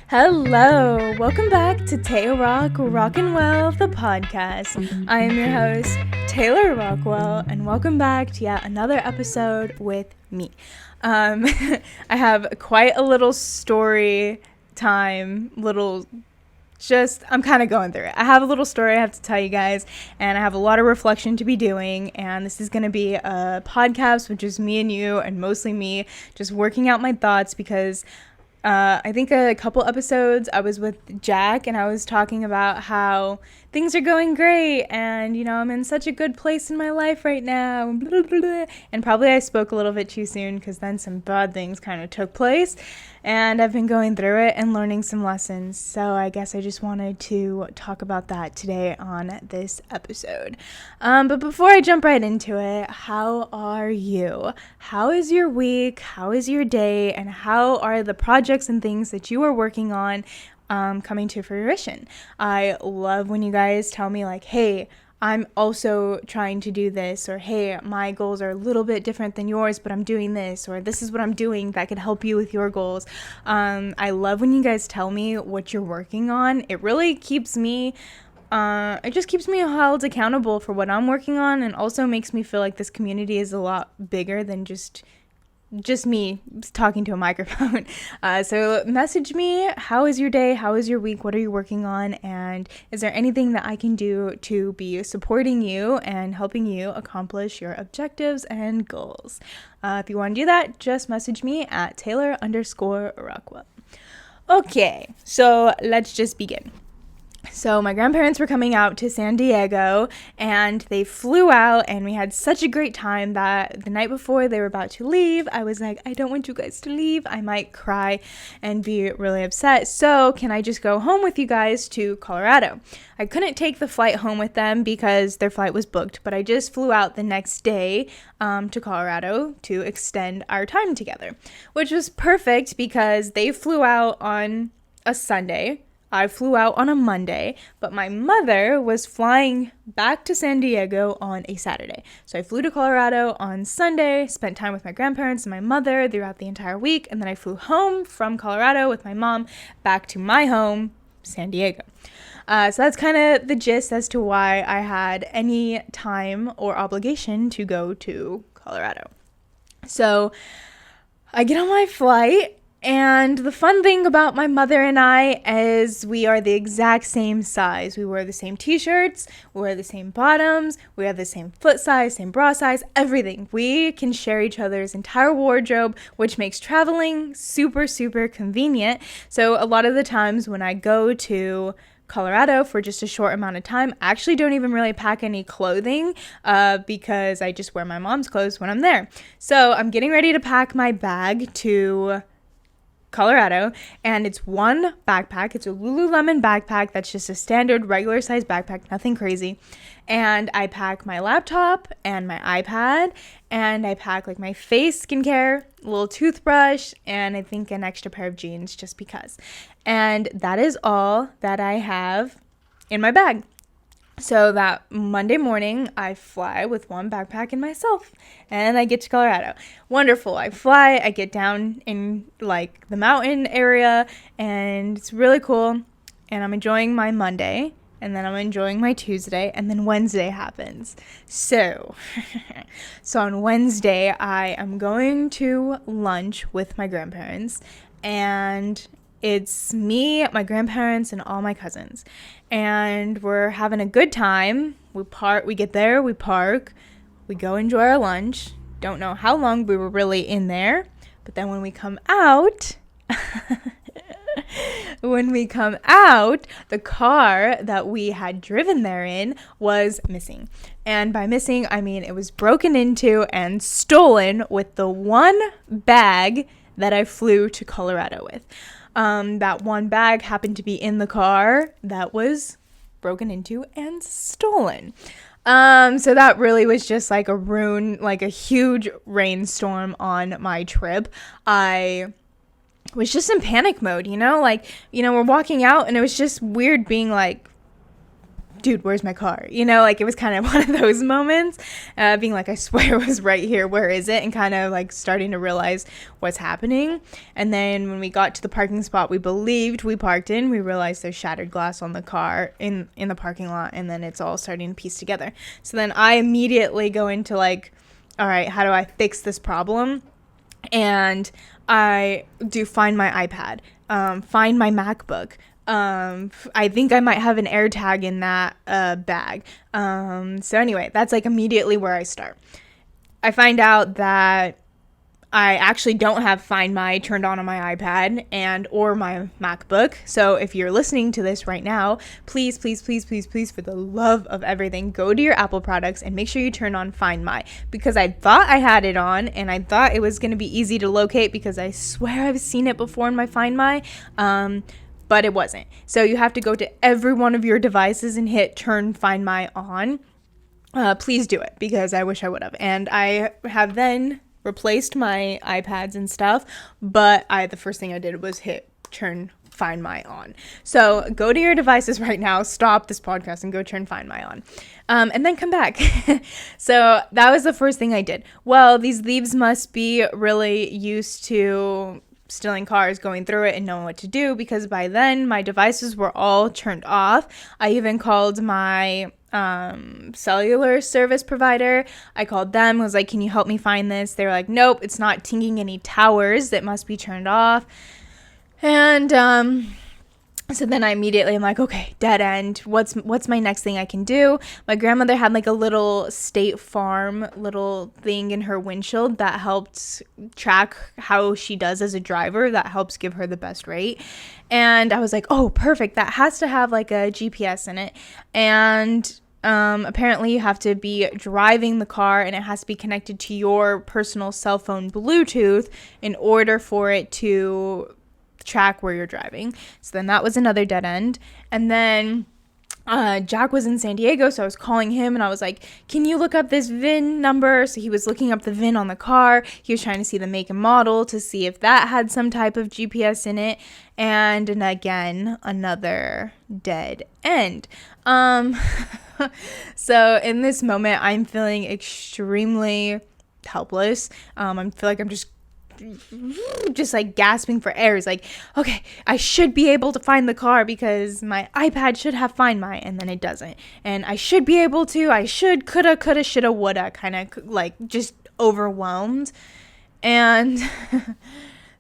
Hello, welcome back to Tayrock, Rockin' Well, the podcast. I am your host, Taylor Rockwell, and welcome back to yet another episode with me. I have quite a little story time, I'm kind of going through it. I have a little story I have to tell you guys, and I have a lot of reflection to be doing, and this is going to be a podcast with just me and you, and mostly me, just working out my thoughts, because I think a couple episodes I was with Jack and I was talking about how things are going great and, I'm in such a good place in my life right now. Blah, blah, blah. And probably I spoke a little bit too soon because then some bad things kind of took place and I've been going through it and learning some lessons. So I guess I just wanted to talk about that today on this episode. But before I jump right into it, how are you? How is your week? How is your day? And how are the projects and things that you are working on coming to fruition? I love when you guys tell me like, hey, I'm also trying to do this, or hey, my goals are a little bit different than yours, but I'm doing this, or this is what I'm doing that could help you with your goals. I love when you guys tell me what you're working on. It really keeps me it just keeps me held accountable for what I'm working on, and also makes me feel like this community is a lot bigger than just me talking to a microphone. So message me, how is your day? How is your week? What are you working on? And is there anything that I can do to be supporting you and helping you accomplish your objectives and goals? If you want to do that, just message me at Taylor_Rockwell. Okay, so let's just begin. So my grandparents were coming out to San Diego and they flew out, and we had such a great time that the night before they were about to leave, I was like, I don't want you guys to leave. I might cry and be really upset. So can I just go home with you guys to Colorado? I couldn't take the flight home with them because their flight was booked, but I just flew out the next day to Colorado to extend our time together, which was perfect because they flew out on a Sunday. I flew out on a Monday, but my mother was flying back to San Diego on a Saturday. So I flew to Colorado on Sunday, spent time with my grandparents and my mother throughout the entire week, and then I flew home from Colorado with my mom back to my home, San Diego. So that's kind of the gist as to why I had any time or obligation to go to Colorado. So I get on my flight. And the fun thing about my mother and I is we are the exact same size. We wear the same t-shirts, we wear the same bottoms, we have the same foot size, same bra size, everything. We can share each other's entire wardrobe, which makes traveling super, super convenient. So a lot of the times when I go to Colorado for just a short amount of time, I actually don't even really pack any clothing because I just wear my mom's clothes when I'm there. So I'm getting ready to pack my bag to Colorado, and it's one backpack. It's a Lululemon backpack that's just a standard regular size backpack, nothing crazy. And I pack my laptop and my iPad, and I pack like my face skincare, a little toothbrush, and I think an extra pair of jeans just because. And that is all that I have in my bag. So that Monday morning, I fly with one backpack and myself, and I get to Colorado. Wonderful. I fly, I get down in like the mountain area, and it's really cool. And I'm enjoying my Monday, and then I'm enjoying my Tuesday, and then Wednesday happens. So on Wednesday, I am going to lunch with my grandparents, and it's me, my grandparents, and all my cousins. And we're having a good time. We get there, we park, we go enjoy our lunch. Don't know how long we were really in there. But then when we come out, the car that we had driven there in was missing. And by missing, I mean it was broken into and stolen with the one bag that I flew to Colorado with. That one bag happened to be in the car that was broken into and stolen. So that really was just like a huge rainstorm on my trip. I was just in panic mode, we're walking out and it was just weird being like, dude, where's my car? You know, like it was kind of one of those moments, being like, I swear it was right here. Where is it? And kind of like starting to realize what's happening. And then when we got to the parking spot we believed we parked in, we realized there's shattered glass on the car in the parking lot. And then it's all starting to piece together. So then I immediately go into like, all right, how do I fix this problem? And I do find my iPad, find my MacBook. I think I might have an AirTag in that bag. So anyway, that's like immediately where I start. I find out that I actually don't have Find My turned on my iPad and or my MacBook. So if you're listening to this right now, please, please, please, please, please, for the love of everything, go to your Apple products and make sure you turn on Find My, because I thought I had it on and I thought it was going to be easy to locate because I swear I've seen it before in my Find My. But it wasn't. So you have to go to every one of your devices and hit turn Find My on. Please do it, because I wish I would have. And I have then replaced my iPads and stuff, but the first thing I did was hit turn Find My on. So go to your devices right now, stop this podcast and go turn Find My on. And then come back. So that was the first thing I did. Well, these thieves must be really used to stealing cars, going through it and knowing what to do, because by then my devices were all turned off. I even called my cellular service provider. I called them, was like, can you help me find this? They were like, nope, it's not tinging any towers, that must be turned off. And so then I immediately am like, okay, dead end. What's my next thing I can do? My grandmother had like a little State Farm little thing in her windshield that helped track how she does as a driver. That helps give her the best rate. And I was like, oh, perfect. That has to have like a GPS in it. And apparently you have to be driving the car and it has to be connected to your personal cell phone Bluetooth in order for it to track where you're driving. So then that was another dead end. And then Jack was in San Diego, so I was calling him and I was like, can you look up this VIN number? So he was looking up the VIN on the car. He was trying to see the make and model to see if that had some type of GPS in it. And again, another dead end. So in this moment, I'm feeling extremely helpless. I feel like I'm just like gasping for air. It's like, okay, I should be able to find the car because my iPad should have Find My, and then it doesn't. And I should be able to, coulda, shoulda, woulda, kind of like just overwhelmed. And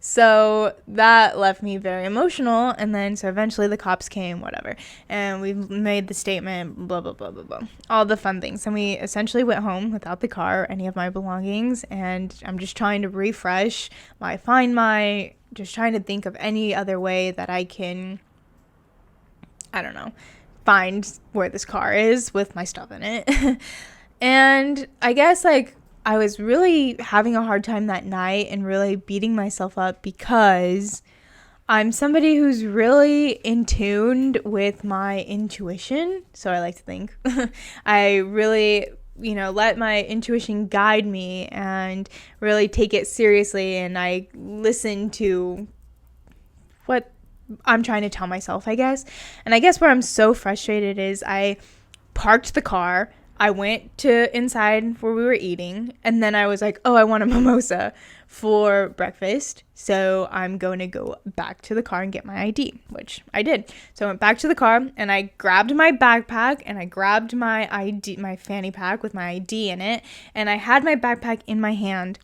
so that left me very emotional. And then so eventually the cops came, whatever, and we made the statement, blah blah blah blah blah, all the fun things. And we essentially went home without the car or any of my belongings. And I'm just trying to refresh my Find My, just trying to think of any other way that I can, I don't know, find where this car is with my stuff in it. And I guess like I was really having a hard time that night and really beating myself up because I'm somebody who's really in tune with my intuition. So I like to think. I really, let my intuition guide me and really take it seriously. And I listen to what I'm trying to tell myself, I guess. And I guess where I'm so frustrated is I parked the car. I went to inside where we were eating, and then I was like, oh, I want a mimosa for breakfast, so I'm going to go back to the car and get my ID, which I did. So I went back to the car, and I grabbed my backpack, and I grabbed my ID, my fanny pack with my ID in it, and I had my backpack in my hand,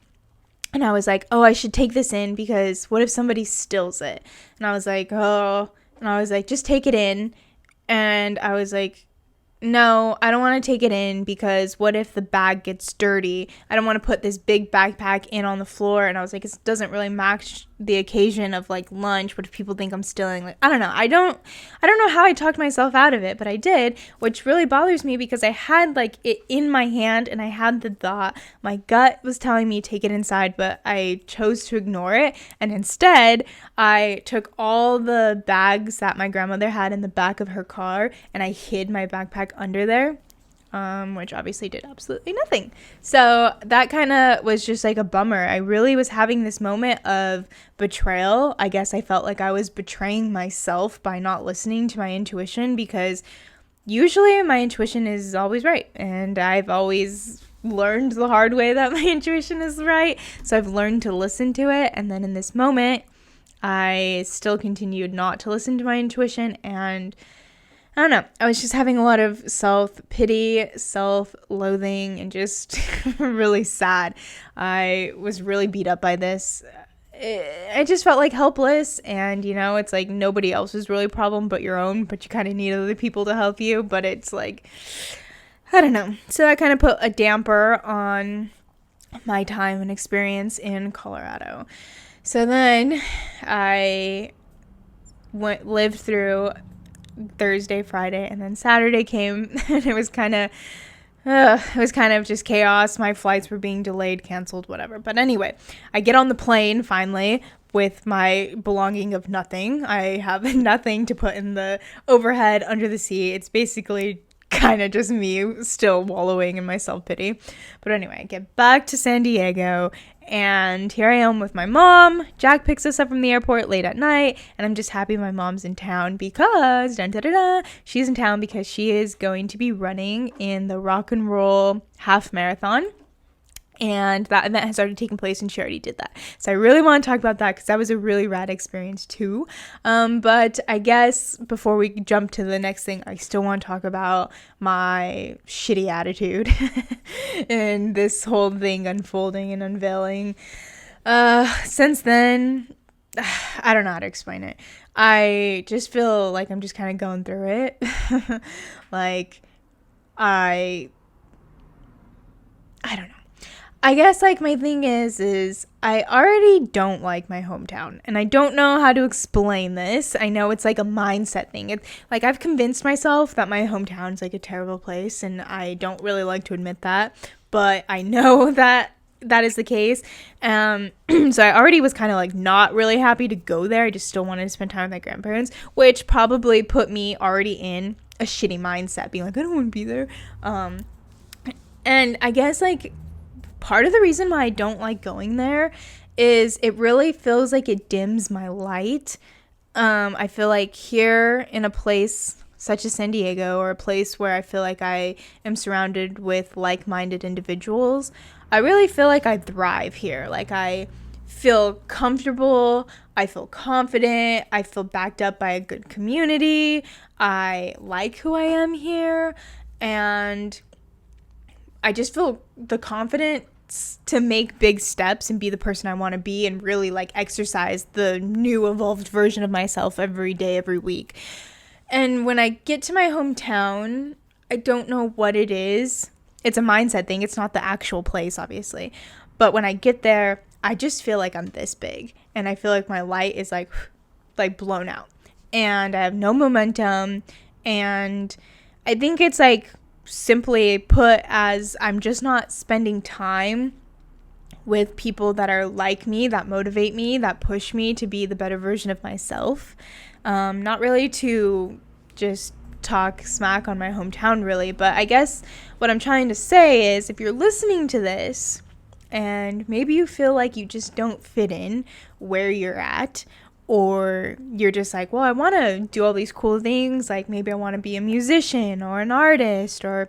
and I was like, oh, I should take this in, because what if somebody steals it? And I was like, oh, and I was like, just take it in, and I was like, no, I don't want to take it in because what if the bag gets dirty? I don't want to put this big backpack in on the floor. And I was like, it doesn't really match the occasion of like lunch. What if people think I'm stealing? Like, I don't know. I don't know how I talked myself out of it, but I did, which really bothers me because I had like it in my hand and I had the thought. My gut was telling me take it inside, but I chose to ignore it. And instead, I took all the bags that my grandmother had in the back of her car and I hid my backpack under there. Which obviously did absolutely nothing. So that kind of was just like a bummer. I really was having this moment of betrayal. I guess I felt like I was betraying myself by not listening to my intuition because usually my intuition is always right, and I've always learned the hard way that my intuition is right, so I've learned to listen to it. And then in this moment, I still continued not to listen to my intuition, and I don't know, I was just having a lot of self-pity, self-loathing, and just really sad. I was really beat up by this. I just felt like helpless, and it's like nobody else's really problem but your own, but you kind of need other people to help you. But it's like, I don't know. So that kind of put a damper on my time and experience in Colorado. So then I lived through Thursday, Friday, and then Saturday came, and it was kind of just chaos. My flights were being delayed, canceled, whatever. But anyway, I get on the plane finally with my belonging of nothing. I have nothing to put in the overhead under the seat. It's basically kind of just me still wallowing in my self-pity. But anyway, I get back to San Diego, and here I am with my mom. Jack picks us up from the airport late at night, and I'm just happy my mom's in town because she's in town because she is going to be running in the rock and roll half marathon. And that event has already taken place, and she already did that. So I really want to talk about that because that was a really rad experience too. But I guess before we jump to the next thing, I still want to talk about my shitty attitude and this whole thing unfolding and unveiling. Since then, I don't know how to explain it. I just feel like I'm just kind of going through it. Like, I don't know. I guess, like, my thing is I already don't like my hometown, and I don't know how to explain this. I know it's, like, a mindset thing. It's, like, I've convinced myself that my hometown's, like, a terrible place, and I don't really like to admit that, but I know that is the case. So I already was kind of, like, not really happy to go there. I just still wanted to spend time with my grandparents, which probably put me already in a shitty mindset, being like, I don't want to be there. And I guess, like, part of the reason why I don't like going there is it really feels like it dims my light. I feel like here in a place such as San Diego, or a place where I feel like I am surrounded with like-minded individuals, I really feel like I thrive here. Like, I feel comfortable, I feel confident, I feel backed up by a good community, I like who I am here, and I just feel the confidence to make big steps and be the person I want to be, and really, like, exercise the new evolved version of myself every day, every week. And when I get to my hometown, I don't know what it is. It's a mindset thing. It's not the actual place, obviously. But when I get there, I just feel like I'm this big, and I feel like my light is like blown out, and I have no momentum. And I think it's, like, simply put as I'm just not spending time with people that are like me, that motivate me, that push me to be the better version of myself. Not really to just talk smack on my hometown, really, but I guess what I'm trying to say is, if you're listening to this and maybe you feel like you just don't fit in where you're at, or you're just like, well, I want to do all these cool things, like maybe I want to be a musician or an artist or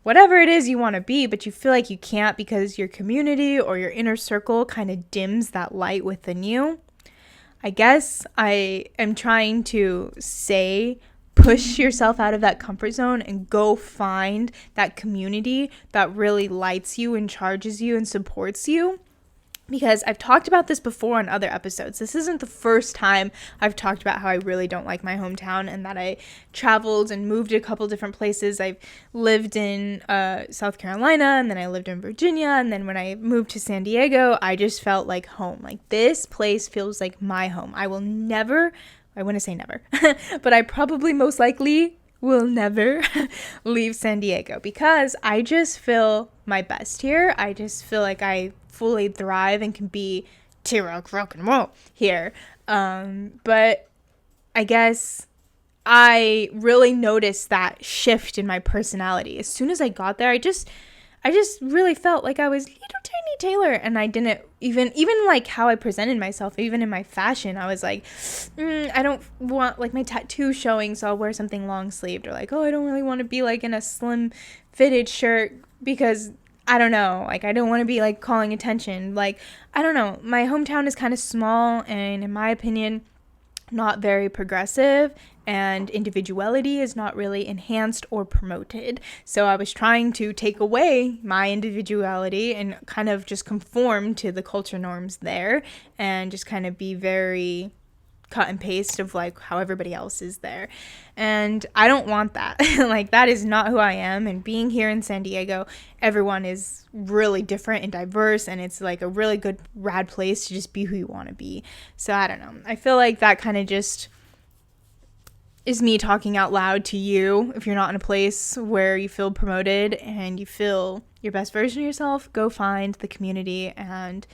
whatever it is you want to be, but you feel like you can't because your community or your inner circle kind of dims that light within you. I guess I am trying to say, push yourself out of that comfort zone and go find that community that really lights you and charges you and supports you. Because I've talked about this before on other episodes. This isn't the first time I've talked about how I really don't like my hometown, and that I traveled and moved to a couple different places. I've lived in South Carolina, and then I lived in Virginia, and then when I moved to San Diego, I just felt like home. Like, this place feels like my home. I wouldn't say never, but I probably most likely will never leave San Diego, because I just feel my best here. I just feel like I fully thrive and can be Tayrock, rock and roll here. But I guess I really noticed that shift in my personality. As soon as I got there, I I just really felt like I was little tiny Taylor, and I didn't even like how I presented myself, even in my fashion. I was like, I don't want like my tattoo showing, so I'll wear something long sleeved, or like, oh, I don't really want to be like in a slim fitted shirt because I don't know, like I don't want to be like calling attention. Like, I don't know, my hometown is kind of small, and in my opinion, not very progressive, and individuality is not really enhanced or promoted. So I was trying to take away my individuality and kind of just conform to the culture norms there, and just kind of be very cut and paste of like how everybody else is there. And I don't want that. Like, that is not who I am. And being here in San Diego, everyone is really different and diverse, and it's like a really good rad place to just be who you want to be. So I don't know, I feel like that kind of just is me talking out loud to you. If you're not in a place where you feel promoted and you feel your best version of yourself, go find the community and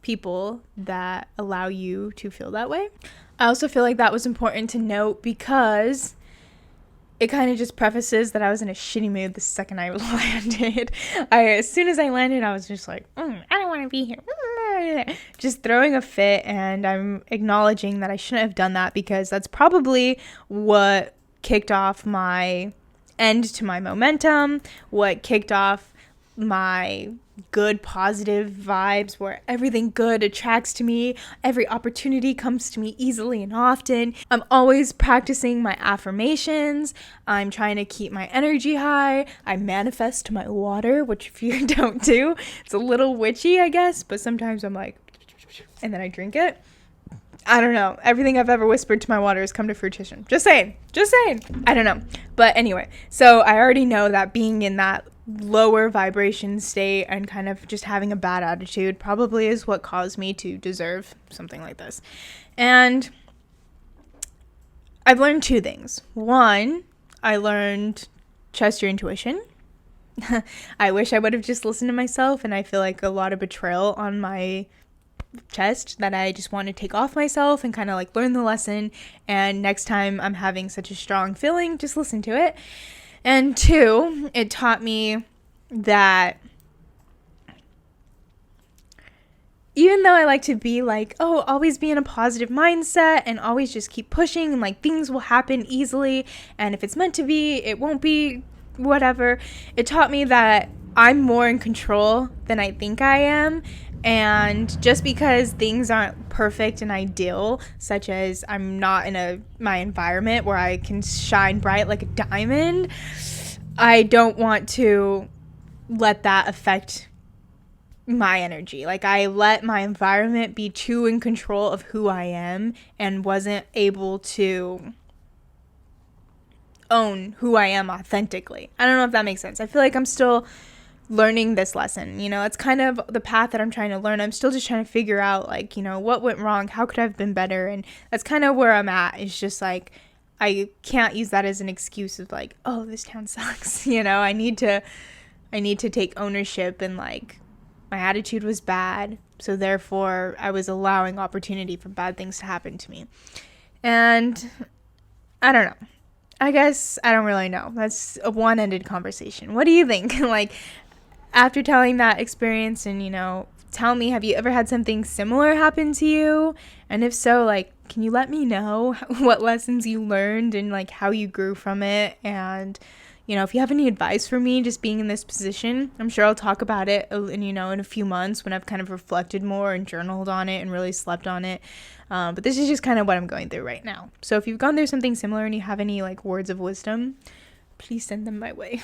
people that allow you to feel that way. I also feel like that was important to note because it kind of just prefaces that I was in a shitty mood the second I landed. As soon as I landed, I was just like, I don't want to be here. Just throwing a fit, and I'm acknowledging that I shouldn't have done that, because that's probably what kicked off my end to my momentum, what kicked off my good positive vibes, where everything good attracts to me, every opportunity comes to me easily and often. I'm always practicing my affirmations, I'm trying to keep my energy high, I manifest my water, which if you don't do, it's a little witchy, I guess, but sometimes I'm like, and then I drink it. I don't know, everything I've ever whispered to my water has come to fruition. Just saying, I don't know. But anyway, so I already know that being in that lower vibration state and kind of just having a bad attitude probably is what caused me to deserve something like this. And I've learned two things. One, I learned trust your intuition. I wish I would have just listened to myself, and I feel like a lot of betrayal on my chest that I just want to take off myself and kind of like learn the lesson, and next time I'm having such a strong feeling, just listen to it. And two, it taught me that even though I like to be like, oh, always be in a positive mindset and always just keep pushing and like things will happen easily, and if it's meant to be, it won't be, whatever, it taught me that I'm more in control than I think I am. And just because things aren't perfect and ideal, such as I'm not in my environment where I can shine bright like a diamond, I don't want to let that affect my energy. Like, I let my environment be too in control of who I am and wasn't able to own who I am authentically. I don't know if that makes sense. I feel like I'm still learning this lesson, it's kind of the path that I'm trying to learn. I'm still just trying to figure out, like, what went wrong, how could I have been better, and that's kind of where I'm at. It's just like, I can't use that as an excuse of like, oh, this town sucks. I need to take ownership, and like, my attitude was bad, so therefore I was allowing opportunity for bad things to happen to me. And I don't know, I guess I don't really know. That's a one-ended conversation. What do you think? Like, after telling that experience, and tell me, have you ever had something similar happen to you? And if so, like, can you let me know what lessons you learned and like how you grew from it? And if you have any advice for me just being in this position, I'm sure I'll talk about it in a few months when I've kind of reflected more and journaled on it and really slept on it. But this is just kind of what I'm going through right now. So if you've gone through something similar and you have any like words of wisdom, please send them my way.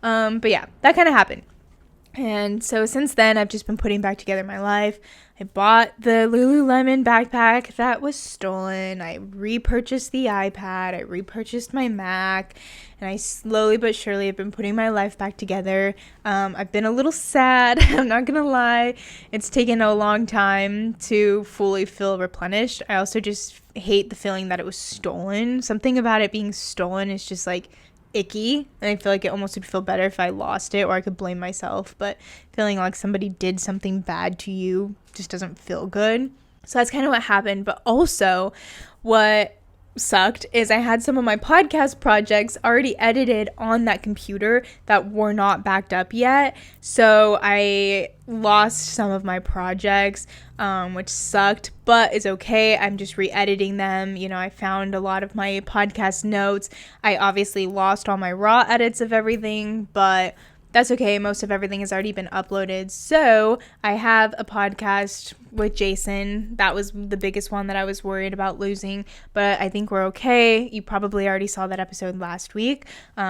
But yeah, that kind of happened. And so since then, I've just been putting back together my life. I bought the Lululemon backpack that was stolen. I repurchased the iPad. I repurchased my Mac. And I slowly but surely have been putting my life back together. I've been a little sad. I'm not going to lie. It's taken a long time to fully feel replenished. I also just hate the feeling that it was stolen. Something about it being stolen is just like icky, and I feel like it almost would feel better if I lost it, or I could blame myself, but feeling like somebody did something bad to you just doesn't feel good. So that's kind of what happened. But also what sucked is I had some of my podcast projects already edited on that computer that were not backed up yet. So I lost some of my projects, which sucked, but it's okay. I'm just re-editing them. You know, I found a lot of my podcast notes. I obviously lost all my raw edits of everything, but that's okay. Most of everything has already been uploaded. So I have a podcast with Jason. That was the biggest one that I was worried about losing, but I think we're okay. You probably already saw that episode last week,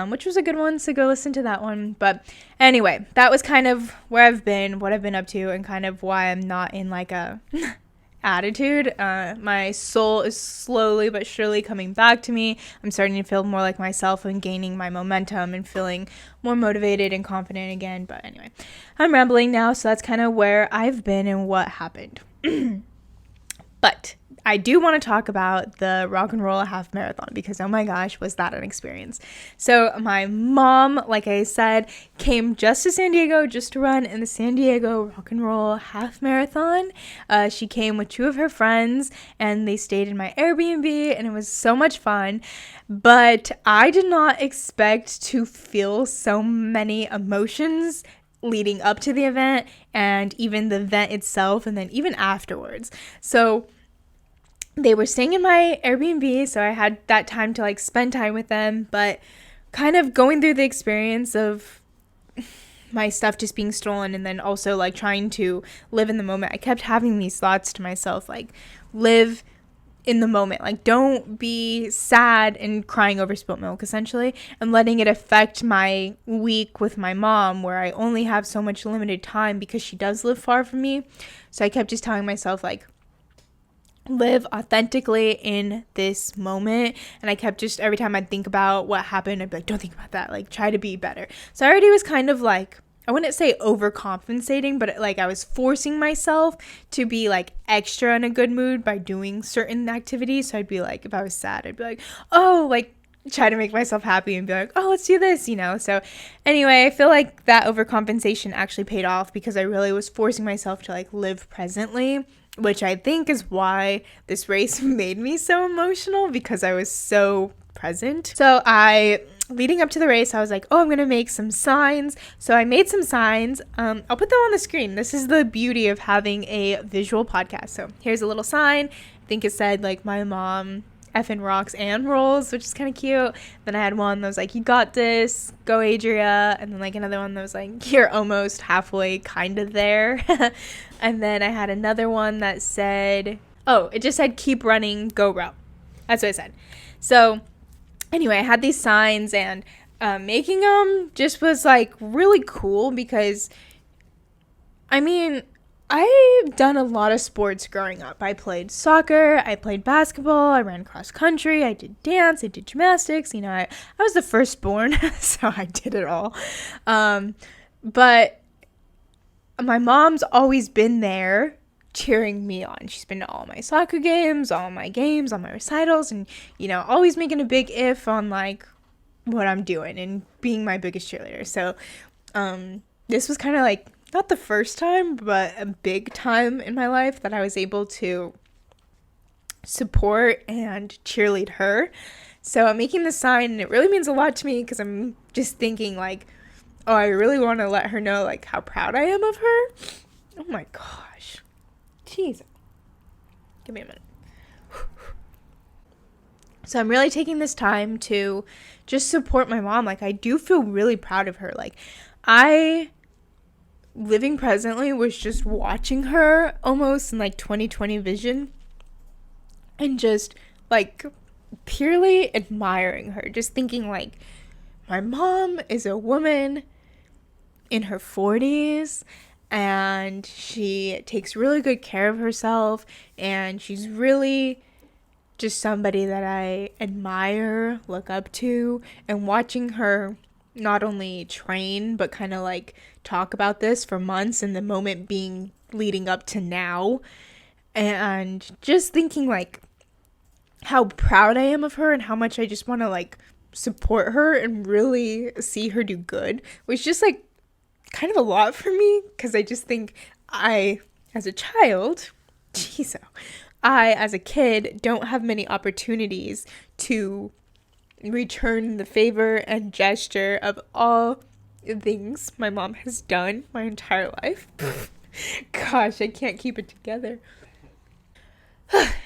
which was a good one, so go listen to that one. But anyway, that was kind of where I've been, what I've been up to, and kind of why I'm not in like a attitude. My soul is slowly but surely coming back to me. I'm starting to feel more like myself and gaining my momentum and feeling more motivated and confident again. But anyway, I'm rambling now, so that's kind of where I've been and what happened. But I do want to talk about the rock and roll half marathon because, oh my gosh, was that an experience. So my mom, like I said, came just to San Diego just to run in the San Diego rock and roll half marathon. She came with 2 of her friends and they stayed in my Airbnb and it was so much fun. But I did not expect to feel so many emotions leading up to the event and even the event itself and then even afterwards. So they were staying in my Airbnb, so I had that time to like spend time with them, but kind of going through the experience of my stuff just being stolen and then also like trying to live in the moment. I kept having these thoughts to myself, like, live in the moment, like don't be sad and crying over spilt milk essentially and letting it affect my week with my mom where I only have so much limited time because she does live far from me. So I kept just telling myself like, live authentically in this moment. And I kept just, every time I'd think about what happened, I'd be like, don't think about that, like try to be better. So I already was kind of like, I wouldn't say overcompensating, but like I was forcing myself to be like extra in a good mood by doing certain activities. So I'd be like, if I was sad, I'd be like, oh, like try to make myself happy and be like, oh, let's do this, you know? So anyway, I feel like that overcompensation actually paid off because I really was forcing myself to like live presently, which I think is why this race made me so emotional because I was so present. So leading up to the race, I was like, oh, I'm going to make some signs. So I made some signs. I'll put them on the screen. This is the beauty of having a visual podcast. So here's a little sign. I think it said like my mom effing rocks and rolls, which is kind of cute. Then I had one that was like, you got this, go Adria. And then like another one that was like, you're almost halfway kind of there. And then I had another one that said, oh, it just said, keep running, go row. That's what it said. So anyway, I had these signs and making them just was like really cool because, I mean, I've done a lot of sports growing up. I played soccer, I played basketball, I ran cross country, I did dance, I did gymnastics. You know, I was the firstborn, so I did it all. But my mom's always been there cheering me on. She's been to all my soccer games, all my recitals, and, you know, always making a big if on, like, what I'm doing and being my biggest cheerleader. So, this was kind of, like, not the first time, but a big time in my life that I was able to support and cheerlead her. So I'm making this sign, and it really means a lot to me because I'm just thinking, like, oh, I really want to let her know, like, how proud I am of her. Oh, my gosh. Jeez. Give me a minute. So I'm really taking this time to just support my mom. Like, I do feel really proud of her. Like, living presently was just watching her almost in, like, 20/20 vision. And just, like, purely admiring her. Just thinking, like, my mom is a woman in her 40s. And she takes really good care of herself, and she's really just somebody that I admire, look up to, and watching her not only train, but kind of like talk about this for months and the moment being leading up to now, and just thinking like how proud I am of her and how much I just want to like support her and really see her do good, which just like kind of a lot for me because I just think as a child, I, as a kid, don't have many opportunities to return the favor and gesture of all things my mom has done my entire life. Gosh, I can't keep it together.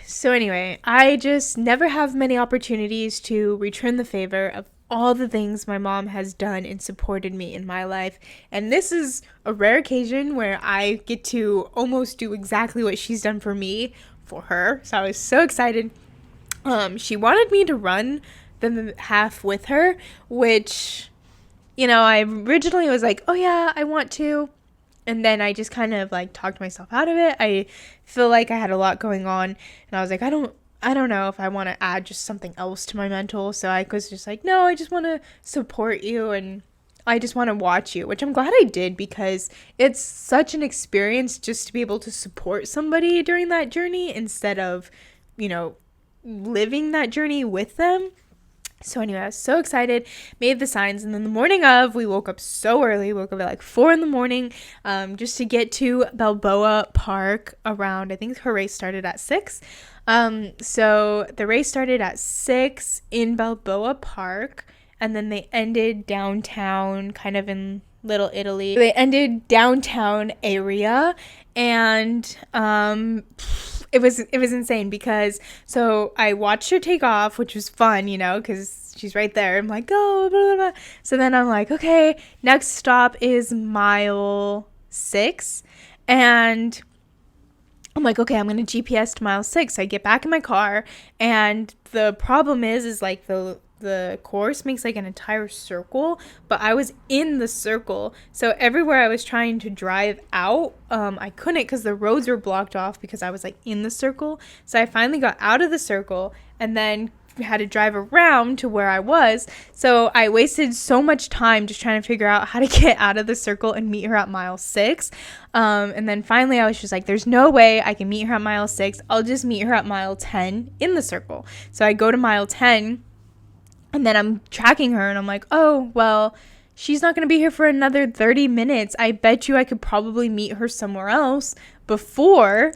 So anyway, I just never have many opportunities to return the favor of all the things my mom has done and supported me in my life. And this is a rare occasion where I get to almost do exactly what she's done for me for her. So I was so excited. She wanted me to run the half with her, which, I originally was like, oh yeah, I want to. And then I just kind of like talked myself out of it. I feel like I had a lot going on, and I was like, I don't know if I want to add just something else to my mental. So I was just like, no, I just want to support you, and I just want to watch you, which I'm glad I did, because it's such an experience just to be able to support somebody during that journey instead of, living that journey with them. So anyway, I was so excited, made the signs, and then the morning of, we woke up so early, woke up at like 4 a.m, just to get to Balboa Park around, I think her race started at 6. So the race started at 6 in Balboa Park, and then they ended downtown, kind of in Little Italy. They ended downtown area, and it was insane, because so I watched her take off, which was fun, because she's right there. I'm like, go, blah, blah, blah. So then I'm like, okay, next stop is mile 6, and I'm like, okay, I'm gonna GPS to mile 6. So I get back in my car, and the problem is like the course makes like an entire circle, but I was in the circle, so everywhere I was trying to drive out, I couldn't, because the roads were blocked off because I was like in the circle. So I finally got out of the circle, and then had to drive around to where I was. So I wasted so much time just trying to figure out how to get out of the circle and meet her at mile 6. And then finally I was just like, there's no way I can meet her at mile 6. I'll just meet her at mile 10 in the circle. So I go to mile 10, and then I'm tracking her, and I'm like, oh, well, she's not going to be here for another 30 minutes. I bet you I could probably meet her somewhere else before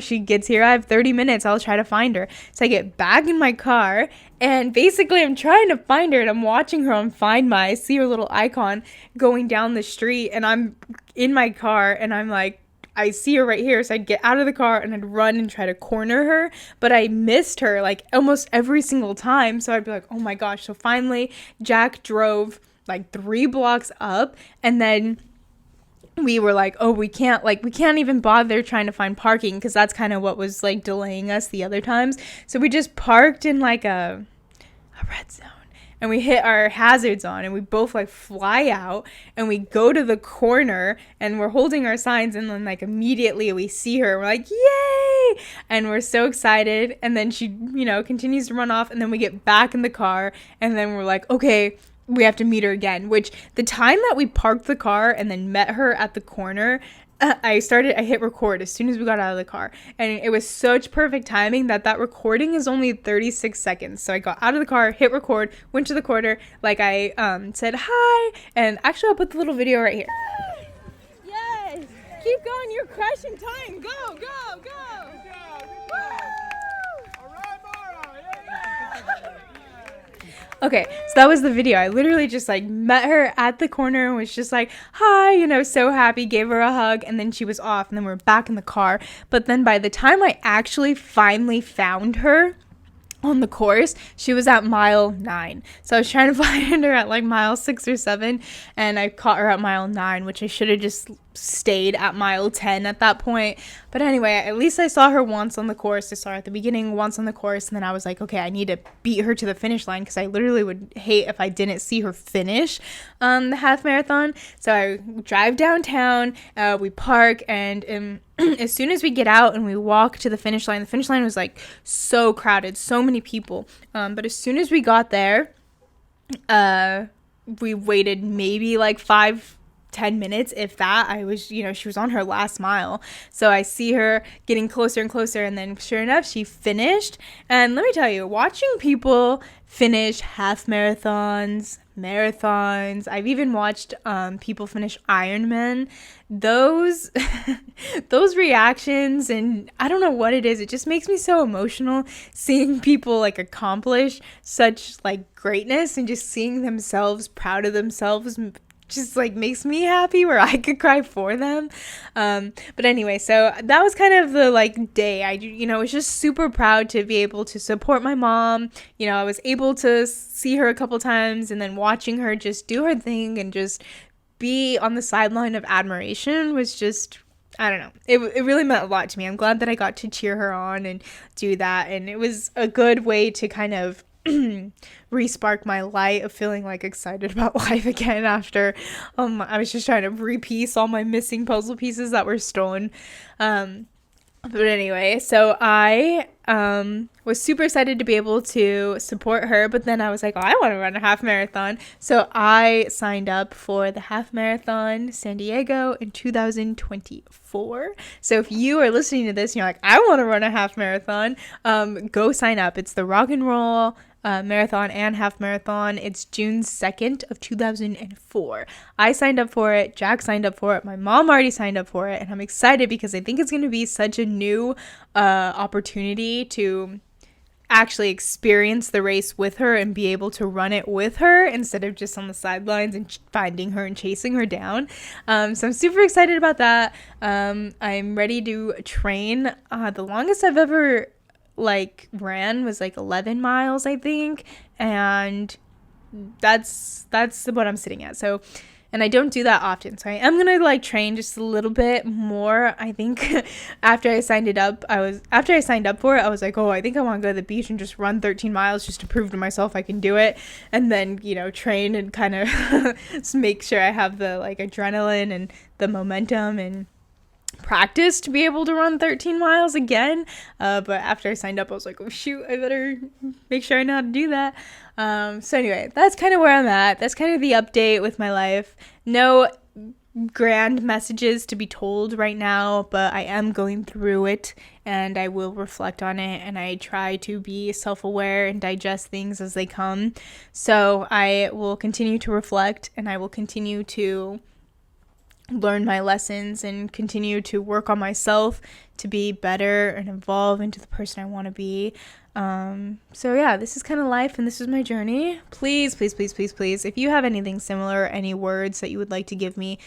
she gets here. I have 30 minutes. I'll try to find her. So I get back in my car, and basically I'm trying to find her, and I'm watching her on Find My. I see her little icon going down the street, and I'm in my car, and I'm like, I see her right here, so I'd get out of the car and I'd run and try to corner her, but I missed her like almost every single time. So I'd be like, oh my gosh. So finally Jack drove like 3 blocks up, and then we were like, oh, we can't even bother trying to find parking, because that's kind of what was like delaying us the other times. So we just parked in like a red zone, and we hit our hazards on, and we both like fly out, and we go to the corner, and we're holding our signs, and then like immediately we see her, we're like, yay, and we're so excited. And then she continues to run off, and then we get back in the car, and then we're like, okay, we have to meet her again. Which the time that we parked the car and then met her at the corner, I hit record as soon as we got out of the car, and it was such perfect timing that recording is only 36 seconds. So I got out of the car, hit record, went to the corner, like I said hi, and actually I'll put the little video right here. Yes, keep going, you're crushing time. Go, go, go. Okay, so that was the video. I literally just like met her at the corner and was just like, hi, so happy, gave her a hug, and then she was off, and then we're back in the car. But then by the time I actually finally found her on the course, she was at mile 9. So I was trying to find her at like mile 6 or 7, and I caught her at mile 9, which I should have just stayed at mile 10 at that point. But anyway, at least I saw her once on the course. I saw her at the beginning, once on the course, and then I was like, okay, I need to beat her to the finish line, because I literally would hate if I didn't see her finish the half marathon. So I drive downtown, we park, and as soon as we get out and we walk to the finish line was like so crowded, so many people, but as soon as we got there, we waited maybe like 5 10 minutes, if that. I was, she was on her last mile. So I see her getting closer and closer, and then sure enough, she finished. And let me tell you, watching people finish half marathons, I've even watched people finish Ironman. Those those reactions, and I don't know what it is, it just makes me so emotional seeing people like accomplish such like greatness, and just seeing themselves proud of themselves just like makes me happy, where I could cry for them. But anyway, so that was kind of the like day. I was just super proud to be able to support my mom. I was able to see her a couple times, and then watching her just do her thing and just be on the sideline of admiration was just, I don't know. It really meant a lot to me. I'm glad that I got to cheer her on and do that. And it was a good way to kind of re-spark my light of feeling like excited about life again after I was just trying to repiece all my missing puzzle pieces that were stolen. But anyway, so I was super excited to be able to support her, but then I was like, oh, I want to run a half marathon. So I signed up for the half marathon San Diego in 2024. So if you are listening to this and you're like, I want to run a half marathon, go sign up. It's the Rock and Roll marathon and half marathon. It's June 2nd of 2004. I signed up for it. Jack signed up for it. My mom already signed up for it, and I'm excited because I think it's going to be such a new opportunity to actually experience the race with her and be able to run it with her instead of just on the sidelines and finding her and chasing her down. So I'm super excited about that. I'm ready to train. The longest I've ever ran was 11 miles, I think, and that's what I'm sitting at. So, and I don't do that often, so I am gonna train just a little bit more. I think after I signed up for it, I was like, oh, I think I want to go to the beach and just run 13 miles just to prove to myself I can do it, and then train and kind of make sure I have the adrenaline and the momentum and practice to be able to run 13 miles again. But after I signed up, I was like, oh shoot, I better make sure I know how to do that. So anyway, that's kind of where I'm at. That's kind of the update with my life. No grand messages to be told right now, but I am going through it, and I will reflect on it, and I try to be self-aware and digest things as they come. So I will continue to reflect, and I will continue to learn my lessons and continue to work on myself to be better and evolve into the person I want to be. So yeah, this is kind of life, and this is my journey. Please, if you have anything similar, any words that you would like to give me,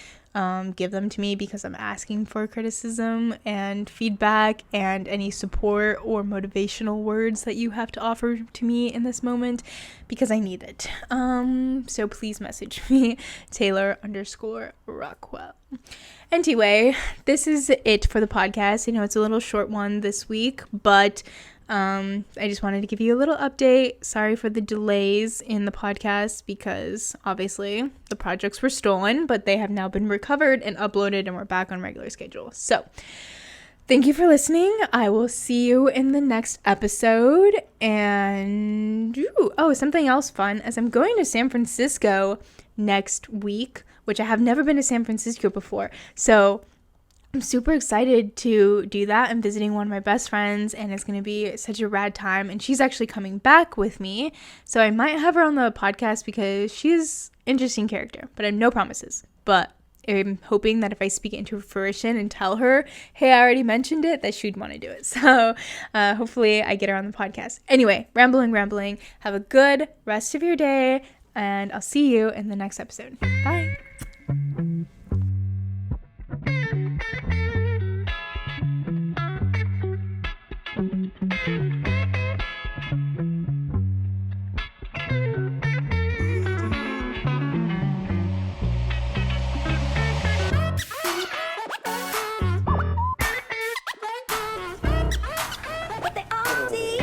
give them to me, because I'm asking for criticism and feedback and any support or motivational words that you have to offer to me in this moment, because I need it. So please message me, Taylor_Rockwell. Anyway, this is it for the podcast. It's a little short one this week, but I just wanted to give you a little update. Sorry for the delays in the podcast, because obviously the projects were stolen, but they have now been recovered and uploaded, and we're back on regular schedule. So thank you for listening. I will see you in the next episode. And something else fun, as I'm going to San Francisco next week, which I have never been to San Francisco before. So I'm super excited to do that. I'm visiting one of my best friends, and it's going to be such a rad time. And she's actually coming back with me, so I might have her on the podcast because she's an interesting character, but I have no promises. But I'm hoping that if I speak it into fruition and tell her, hey, I already mentioned it, that she'd want to do it. So hopefully I get her on the podcast. Anyway, rambling. Have a good rest of your day, and I'll see you in the next episode. Bye. What they all see.